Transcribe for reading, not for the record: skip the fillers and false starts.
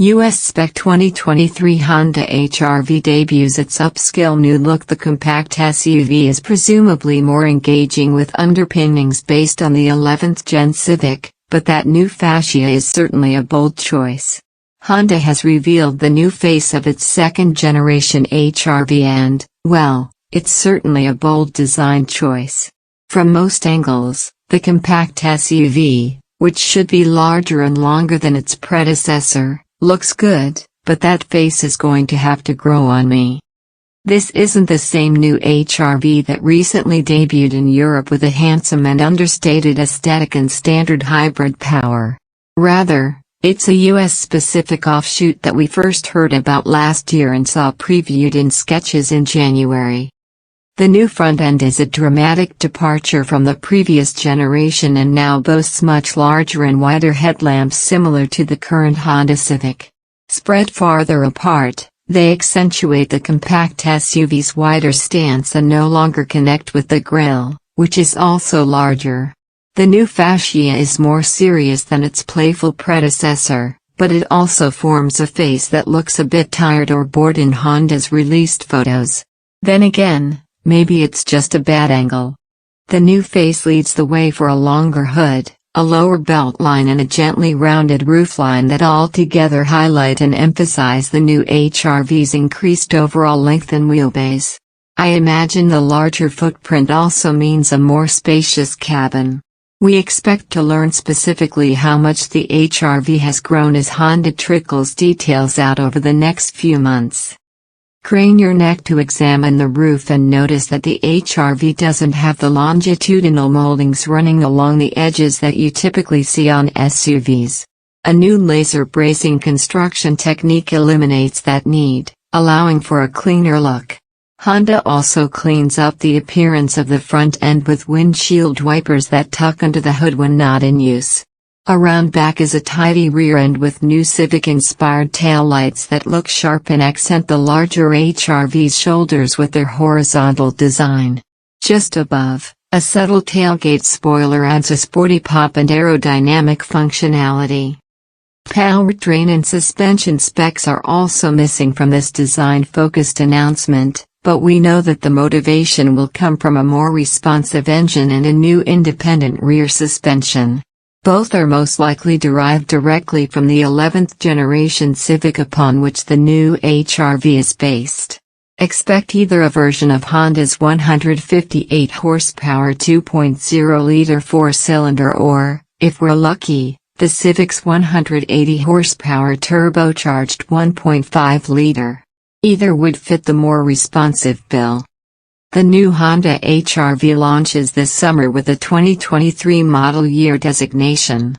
US-Spec 2023 Honda HR-V debuts its upscale new look. The compact SUV is presumably more engaging with underpinnings based on the 11th Gen Civic, but that new fascia is certainly a bold choice. Honda has revealed the new face of its second-generation HR-V and, well, it's certainly a bold design choice. From most angles, the compact SUV, which should be larger and longer than its predecessor, looks good, but that face is going to have to grow on me. This isn't the same new HR-V that recently debuted in Europe with a handsome and understated aesthetic and standard hybrid power. Rather, it's a US-specific offshoot that we first heard about last year and saw previewed in sketches in January. The new front end is a dramatic departure from the previous generation and now boasts much larger and wider headlamps similar to the current Honda Civic. Spread farther apart, they accentuate the compact SUV's wider stance and no longer connect with the grille, which is also larger. The new fascia is more serious than its playful predecessor, but it also forms a face that looks a bit tired or bored in Honda's released photos. Then again, maybe it's just a bad angle. The new face leads the way for a longer hood, a lower belt line and a gently rounded roofline that altogether highlight and emphasize the new HR-V's increased overall length and wheelbase. I imagine the larger footprint also means a more spacious cabin. We expect to learn specifically how much the HR-V has grown as Honda trickles details out over the next few months. Crane your neck to examine the roof and notice that the HR-V doesn't have the longitudinal moldings running along the edges that you typically see on SUVs. A new laser bracing construction technique eliminates that need, allowing for a cleaner look. Honda also cleans up the appearance of the front end with windshield wipers that tuck under the hood when not in use. Around back is a tidy rear end with new Civic-inspired taillights that look sharp and accent the larger HR-V's shoulders with their horizontal design. Just above, a subtle tailgate spoiler adds a sporty pop and aerodynamic functionality. Powertrain and suspension specs are also missing from this design-focused announcement, but we know that the motivation will come from a more responsive engine and a new independent rear suspension. Both are most likely derived directly from the 11th generation Civic upon which the new HR-V is based. Expect either a version of Honda's 158 horsepower 2.0-liter four-cylinder or, if we're lucky, the Civic's 180 horsepower turbocharged 1.5-liter. Either would fit the more responsive bill. The new Honda HR-V launches this summer with a 2023 model year designation.